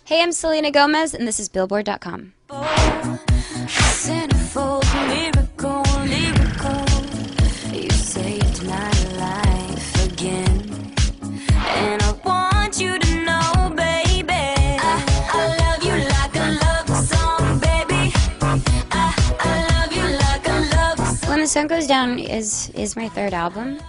Hey, I'm Selena Gomez, and this is Billboard.com. Centerfold, miracle, lyrical. You saved my life again, and I want you to know, baby, I love you like a love song, baby. I love you like a love song. When the Sun Goes Down is my third album.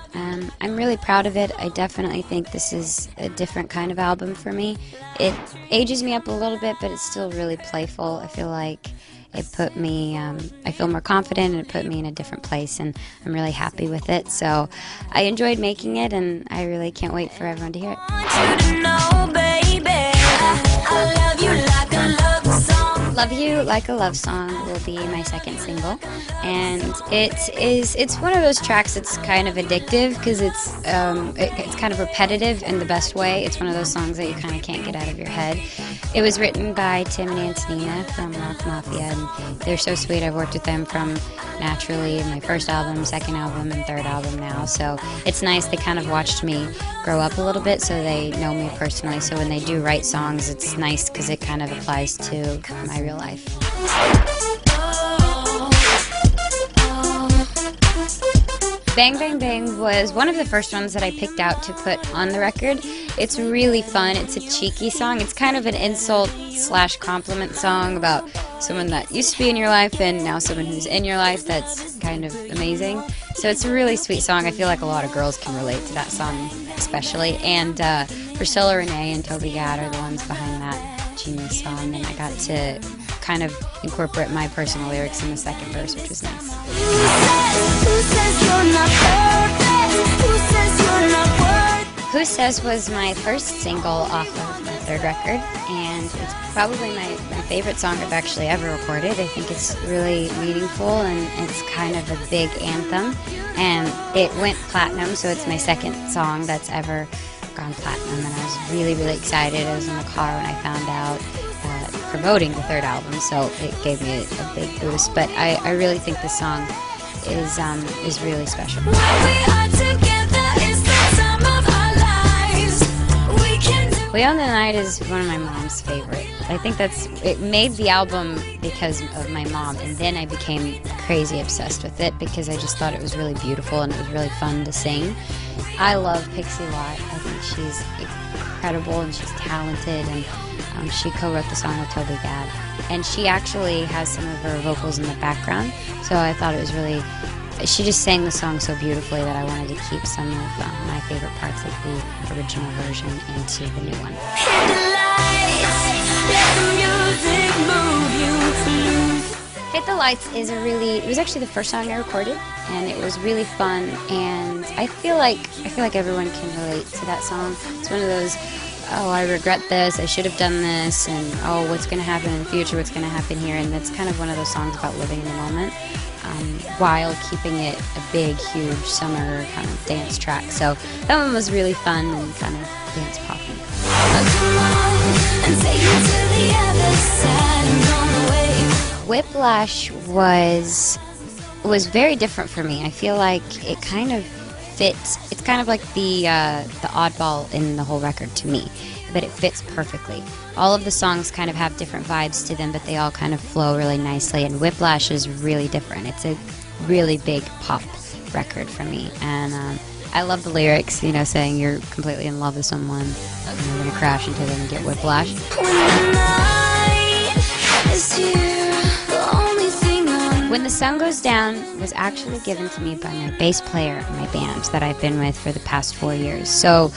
I'm really proud of it. I definitely think this is a different kind of album for me. It ages me up a little bit, but it's still really playful. I feel like it put me, I feel more confident, and it put me in a different place, and I'm really happy with it. So I enjoyed making it, and I really can't wait for everyone to hear it. I want you to know, baby, I love you like a love song. Love You Like a Love Song will be my second single, and it's one of those tracks that's kind of addictive because it's kind of repetitive in the best way. It's one of those songs that you kind of can't get out of your head. It was written by Tim and Antonina from Rock Mafia, and they're so sweet. I've worked with them from Naturally, my first album, second album, and third album now, so it's nice. They kind of watched me grow up a little bit, so they know me personally, so when they do write songs, it's nice because it kind of applies to my real life. Bang Bang Bang was one of the first ones that I picked out to put on the record. It's really fun. It's a cheeky song. It's kind of an insult/compliment song about someone that used to be in your life and now someone who's in your life that's kind of amazing. So it's a really sweet song. I feel like a lot of girls can relate to that song especially. And Priscilla Renee and Toby Gad are the ones behind that genius song, and I got to kind of incorporate my personal lyrics in the second verse, which was nice. Who Says was my first single off of my third record, and it's probably my favorite song I've actually ever recorded. I think it's really meaningful, and it's kind of a big anthem, and it went platinum, so it's my second song that's ever gone platinum, and I was really, really excited. I was in the car when I found out promoting the third album, so it gave me a big boost. But I really think this song is really special. We Own the Night is one of my mom's favorite. I think it made the album because of my mom, and then I became crazy obsessed with it because I just thought it was really beautiful and it was really fun to sing. I love Pixie Lott. I think she's incredible and she's talented, and she co-wrote the song with Toby Gad, and she actually has some of her vocals in the background, so I thought it was really, she just sang the song so beautifully that I wanted to keep some of my favorite parts of the original version into the new one. Hit the Lights is it was actually the first song I recorded, and it was really fun, and I feel like everyone can relate to that song. It's one of those, oh, I regret this, I should have done this, and oh, what's going to happen in the future, what's going to happen here, and that's kind of one of those songs about living in the moment, while keeping it a big, huge summer kind of dance track. So that one was really fun and kind of dance poppy. Whiplash was very different for me. I feel like it kind of fits. It's kind of like the oddball in the whole record to me, but it fits perfectly. All of the songs kind of have different vibes to them, but they all kind of flow really nicely, and Whiplash is really different. It's a really big pop record for me, and I love the lyrics, saying you're completely in love with someone and you're going to crash into them and get whiplash. When the Sun Goes Down was actually given to me by my bass player in my band that I've been with for the past 4 years. So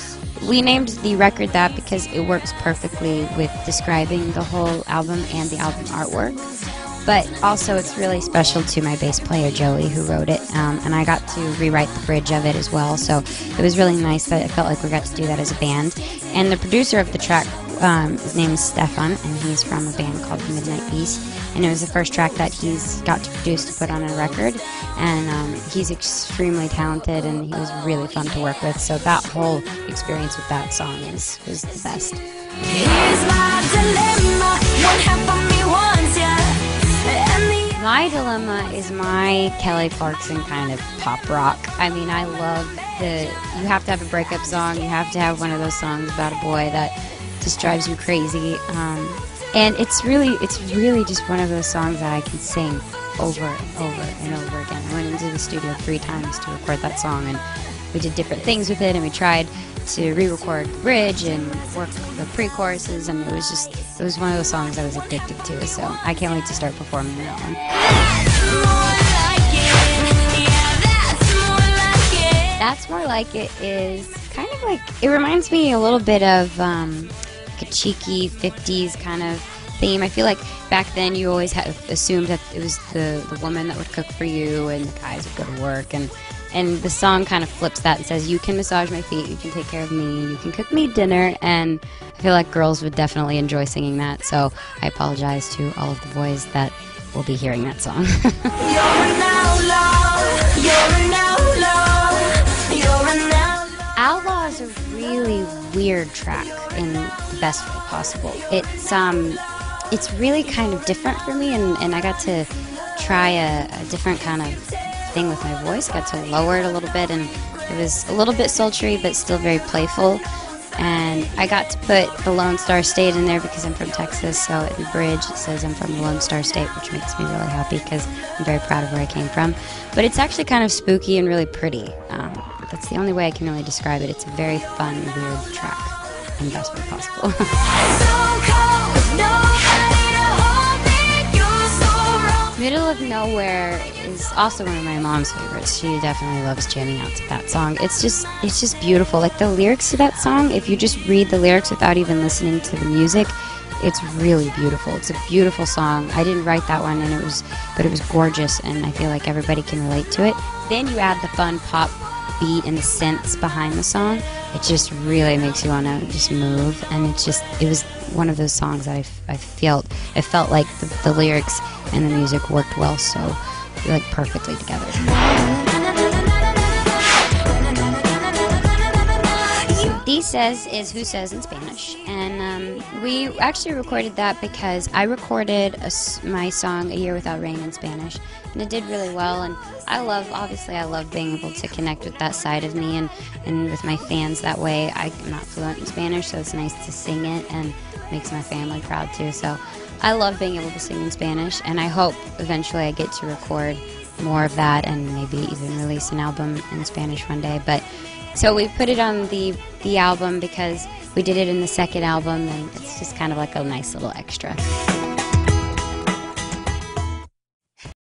we named the record that because it works perfectly with describing the whole album and the album artwork. But also it's really special to my bass player Joey, who wrote it, and I got to rewrite the bridge of it as well. So it was really nice that it felt like we got to do that as a band. And the producer of the track, his name is Stefan, and he's from a band called Midnight Beast. And it was the first track that he's got to produce to put on a record, and he's extremely talented, and he was really fun to work with, so that whole experience with that song was the best. My Dilemma is my Kelly Clarkson kind of pop rock. I mean, I love you have to have a breakup song, you have to have one of those songs about a boy that just drives me crazy. And it's really just one of those songs that I can sing over and over and over again. I went into the studio 3 times to record that song, and we did different things with it, and we tried to re-record the bridge and work the pre-choruses, and it was one of those songs I was addicted to, so I can't wait to start performing that one. That's More Like It is kind of like, it reminds me a little bit of like a cheeky 50s kind of theme. I feel like back then you always assumed that it was the woman that would cook for you and the guys would go to work, and the song kind of flips that and says, you can massage my feet, you can take care of me, you can cook me dinner, and I feel like girls would definitely enjoy singing that, so I apologize to all of the boys that will be hearing that song. Outlaw is a really weird track in the best way possible. It's really kind of different for me, and I got to try a different kind of thing with my voice. I got to lower it a little bit, and it was a little bit sultry but still very playful. And I got to put the Lone Star State in there because I'm from Texas, so in the bridge it says I'm from the Lone Star State, which makes me really happy because I'm very proud of where I came from. But it's actually kind of spooky and really pretty. That's the only way I can really describe it. It's a very fun, weird track in the best way possible. Middle of Nowhere is also one of my mom's favorites. She definitely loves jamming out to that song. It's just beautiful. Like the lyrics to that song, if you just read the lyrics without even listening to the music, it's really beautiful. It's a beautiful song. I didn't write that one, but it was gorgeous, and I feel like everybody can relate to it. Then you add the fun pop beat and the synths behind the song. It just really makes you want to just move, and it was one of those songs that I felt like the lyrics and the music worked well, so like perfectly together. Dices is Who Says in Spanish, and we actually recorded that because I recorded my song A Year Without Rain in Spanish, and it did really well, and obviously I love being able to connect with that side of me and with my fans that way. I'm not fluent in Spanish, so it's nice to sing it, and makes my family proud too, so I love being able to sing in Spanish, and I hope eventually I get to record more of that and maybe even release an album in Spanish one day. But so we put it on the album because we did it in the second album, and it's just kind of like a nice little extra.